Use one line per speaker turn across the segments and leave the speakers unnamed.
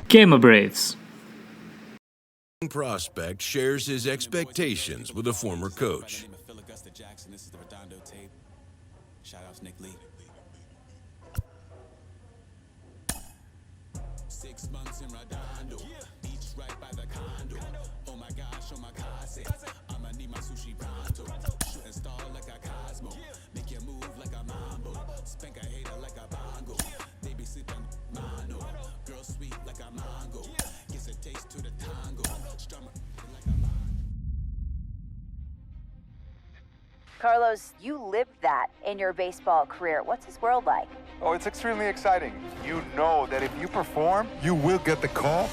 Gamer Braves.
Prospect shares his expectations with a former coach.
Shout out to Nick Lee. 6 months in Redondo. Beach right by the condo. Oh my gosh, oh my casa. I'ma need my sushi pronto. Shooting star like a Cosmo. Make you move like a mambo. Spank a hater like a bongo. They be sipping mono. Girl sweet like a mango. Gets a taste to the tango. Strummer like a bongo.
Carlos, you lived that in your baseball career. What's his world like?
Oh, it's extremely exciting. You know that if you perform, you will get the call.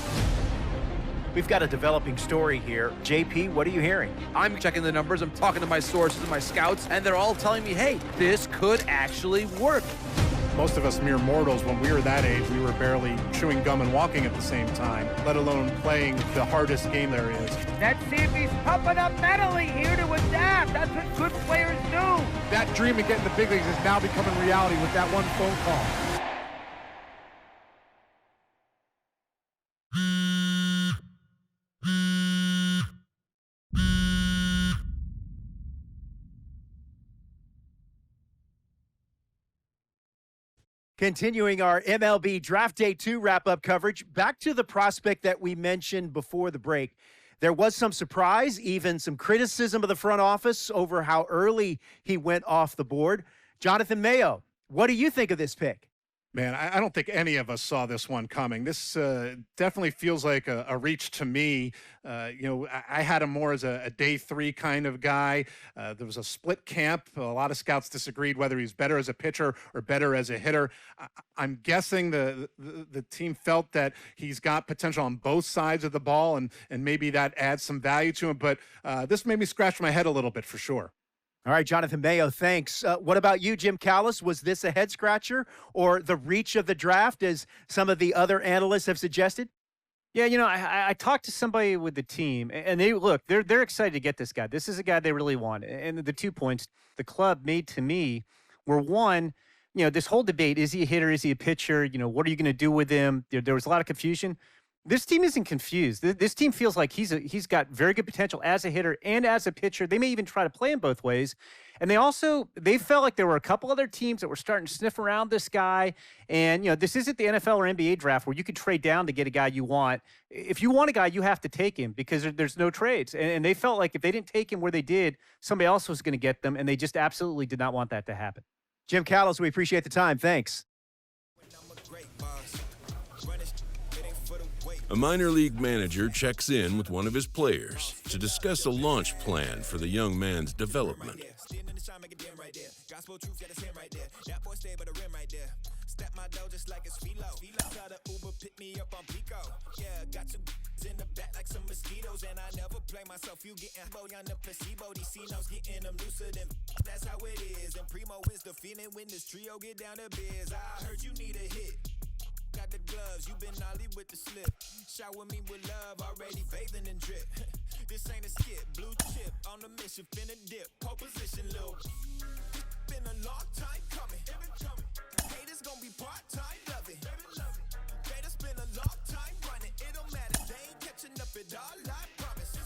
We've got a developing story here. JP, what are you hearing?
I'm checking the numbers, I'm talking to my sources and my scouts, and they're all telling me, hey, this could actually work.
Most of us mere mortals, when we were that age, we were barely chewing gum and walking at the same time, let alone playing the hardest game there is.
Let's see if he's pumping up mentally here to adapt. That's what good players do.
That dream of getting the big leagues is now becoming reality with that one phone call.
Continuing our MLB Draft Day 2 wrap-up coverage, back to the prospect that we mentioned before the break. There was some surprise, even some criticism of the front office over how early he went off the board. Jonathan Mayo, what do you think of this pick?
Man, I don't think any of us saw this one coming. This definitely feels like a reach to me. I had him more as a day 3 kind of guy. There was a split camp. A lot of scouts disagreed whether he's better as a pitcher or better as a hitter. I'm guessing the team felt that he's got potential on both sides of the ball, and maybe that adds some value to him. But this made me scratch my head a little bit for sure.
All right, Jonathan Mayo, thanks. What about you, Jim Callis? Was this a head scratcher or the reach of the draft, as some of the other analysts have suggested?
Yeah, I talked to somebody with the team, and they're excited to get this guy. This is a guy they really want. And the 2 points the club made to me were, one, this whole debate: is he a hitter? Is he a pitcher? What are you going to do with him? There was a lot of confusion. This team isn't confused. This team feels like he's got very good potential as a hitter and as a pitcher. They may even try to play him both ways. And they felt like there were a couple other teams that were starting to sniff around this guy. And, this isn't the NFL or NBA draft where you could trade down to get a guy you want. If you want a guy, you have to take him because there's no trades. And they felt like if they didn't take him where they did, somebody else was going to get them. And they just absolutely did not want that to happen.
Jim Callis, we appreciate the time. Thanks.
A minor league manager checks in with one of his players to discuss a launch plan for the young man's development.
Got the gloves, you been ollie with the slip. Shower me with love, already bathing in drip. This ain't a skip, blue chip on the mission, finna dip. Pole position, little. Been a long time coming. Haters gonna be part-time loving. Haters been a long time running. It don't matter, they ain't catching up at all, I promise.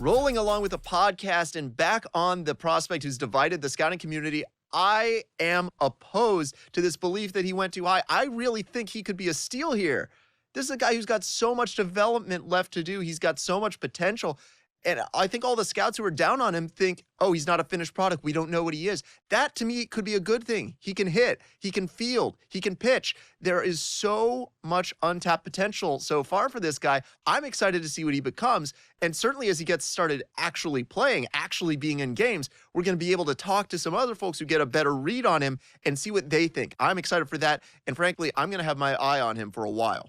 Rolling along with the podcast and back on the prospect who's divided the scouting community, I am opposed to this belief that he went too high. I really think he could be a steal here. This is a guy who's got so much development left to do. He's got so much potential. And I think all the scouts who are down on him think, oh, he's not a finished product. We don't know what he is. That, to me, could be a good thing. He can hit. He can field. He can pitch. There is so much untapped potential so far for this guy. I'm excited to see what he becomes. And certainly as he gets started actually playing, actually being in games, we're going to be able to talk to some other folks who get a better read on him and see what they think. I'm excited for that. And frankly, I'm going to have my eye on him for a while.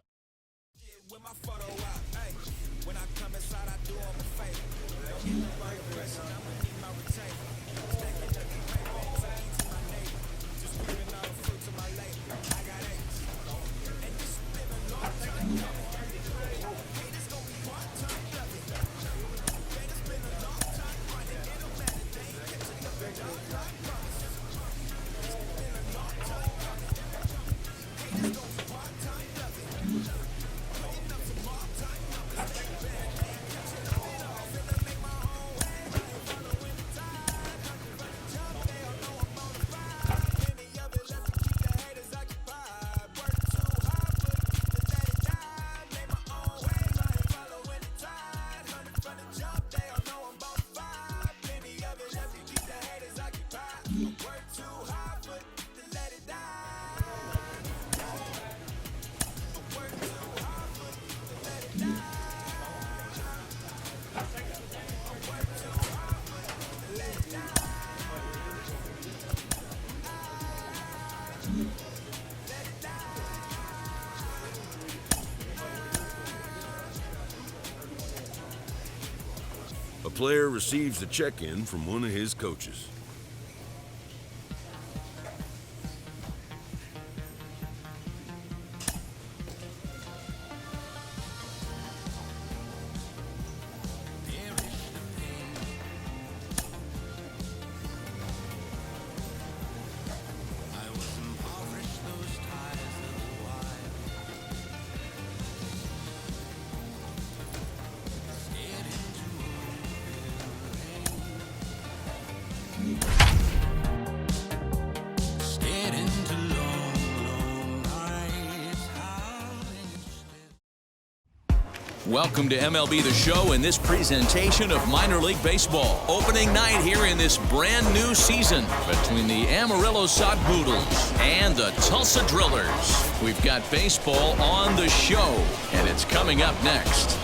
player receives the check-in from one of his coaches.
Welcome to MLB The Show and this presentation of minor league baseball. Opening night here in this brand new season between the Amarillo Sodpoodles and the Tulsa Drillers. We've got baseball on the show, and it's coming up next.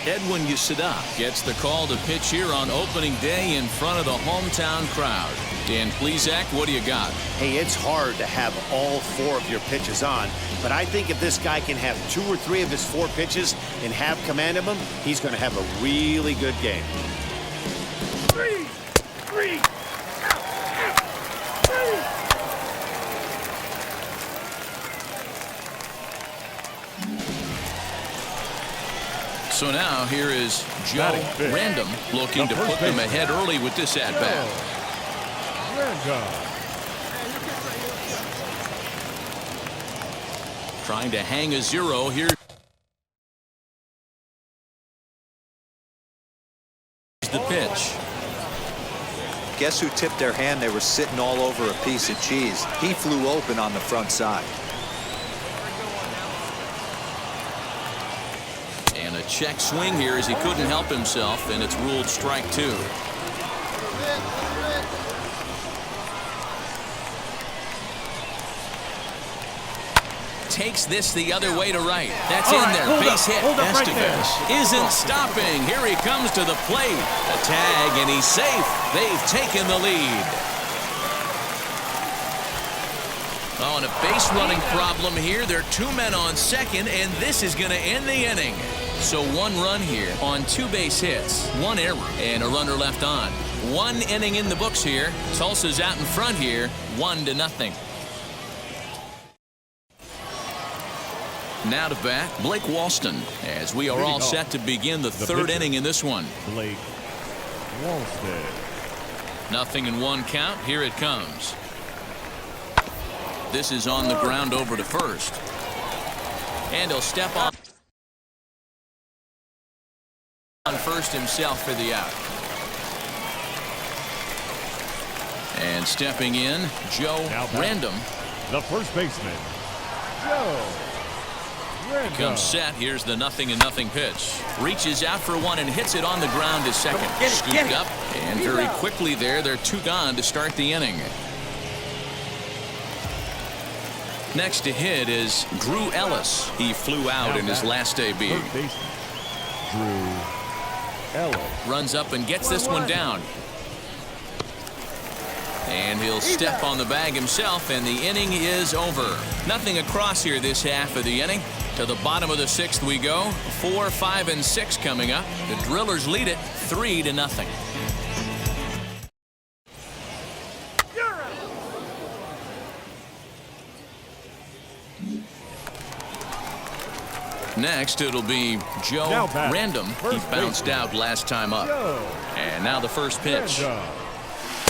Edwin Yesada gets the call to pitch here on opening day in front of the hometown crowd. Dan Plesac, what do you got?
Hey, it's hard to have all 4 of your pitches on, but I think if this guy can have 2 or 3 of his 4 pitches and have command of them, he's going to have a really good game.
3, 3.
So now here is Joe Random looking to put them ahead early with this at-bat. Trying to hang a 0 here. The pitch.
Guess who tipped their hand? They were sitting all over a piece of cheese. He flew open on the front side.
And a check swing here as he couldn't help himself, and it's ruled strike 2. Takes this the other way to right. That's in there. Base hit. Estevez isn't stopping. Here he comes to the plate. A tag, and he's safe. They've taken the lead. Oh, and a base running problem here. There are 2 men on second, and this is going to end the inning. So 1 run here on 2 base hits, 1 error, and a runner left on. 1 inning in the books here. Tulsa's out in front here, 1-0. Now to bat, Blake Walston, as we are all set to begin the 3rd inning in this one.
Blake Walston.
0-1 count. Here it comes. This is on the ground over to first. And he'll step on first himself for the out. And stepping in, Joe Random.
The first baseman, Joe Random.
Comes set. Here's the 0-0 pitch. Reaches out for 1 and hits it on the ground to second. Scooped up, and very quickly there, they're 2 gone to start the inning. Next to hit is Drew Ellis. He flew out in his last AB.
Drew Ellis
runs up and gets this one down. And he'll step on the bag himself, and the inning is over. Nothing across here this half of the inning. To the bottom of the 6th we go. 4, 5, and 6 coming up. The Drillers lead it 3-0. Next, it'll be Joe Random. He bounced out last time up. And now the first pitch.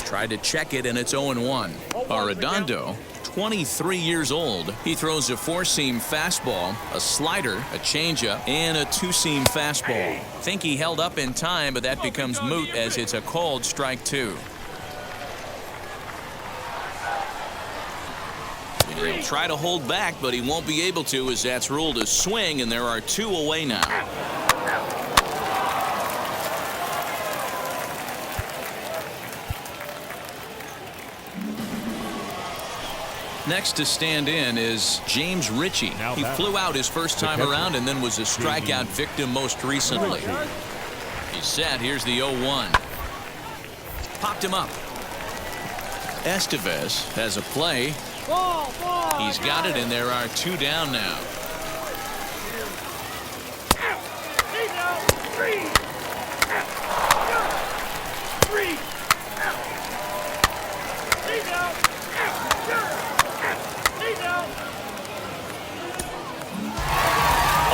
Tried to check it, and it's 0-1. Arredondo, 23 years old. He throws a 4-seam fastball, a slider, a changeup, and a 2-seam fastball. Think he held up in time, but that becomes moot as it's a called strike 2. He'll try to hold back, but he won't be able to as that's ruled a swing, and there are 2 away now. Next to stand in is James Ritchie. He flew out his first time around and then was a strikeout victim most recently. He's set. Here's the 0-1. Popped him up. Estevez has a play. He's got it, and there are 2 down now.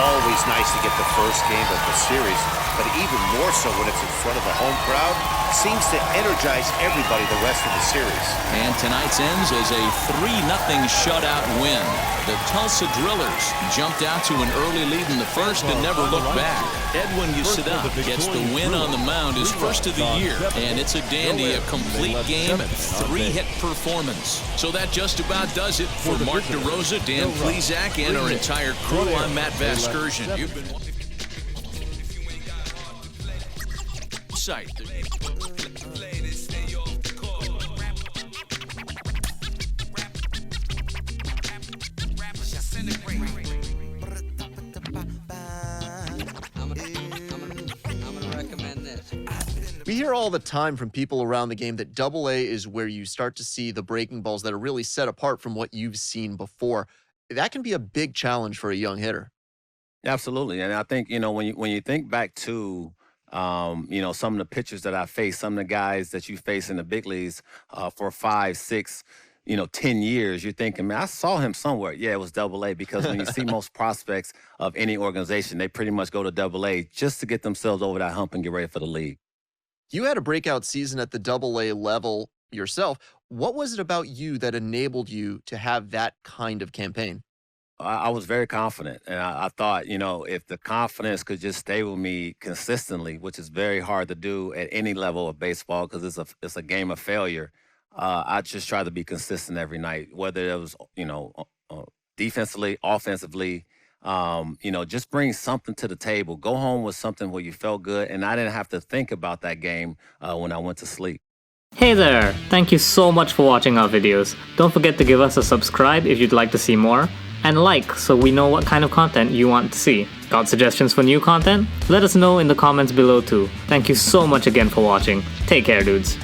Always nice to get the first game of the series, but even more so when it's in front of the home crowd, seems to energize everybody the rest of the series.
And tonight's ends as a 3-0 shutout win. The Tulsa Drillers jumped out to an early lead in the first and never looked back. Edwin Usadov gets the win on the mound, his first of the year, and it's a dandy, a complete game and 3-hit performance. So that just about does it for Mark DeRosa, Dan Plesac, and our entire crew. I'm Matt Vasgersian. You've been site.
We hear all the time from people around the game that Double A is where you start to see the breaking balls that are really set apart from what you've seen before. That can be a big challenge for a young hitter.
Absolutely, and I think when you think back to some of the pitchers that I faced, some of the guys that you face in the big leagues for 5, 6, 10 years, you're thinking, man, I saw him somewhere. Yeah, it was Double A, because when you see most prospects of any organization, they pretty much go to Double A just to get themselves over that hump and get ready for the league.
You had a breakout season at the Double A level yourself. What was it about you that enabled you to have that kind of campaign?
I was very confident, and I thought, if the confidence could just stay with me consistently, which is very hard to do at any level of baseball because it's a game of failure. I just try to be consistent every night, whether it was, defensively, offensively, just bring something to the table. Go home with something where you felt good, and I didn't have to think about that game when I went to sleep.
Hey there! Thank you so much for watching our videos. Don't forget to give us a subscribe if you'd like to see more, and like so we know what kind of content you want to see. Got suggestions for new content? Let us know in the comments below too. Thank you so much again for watching. Take care, dudes.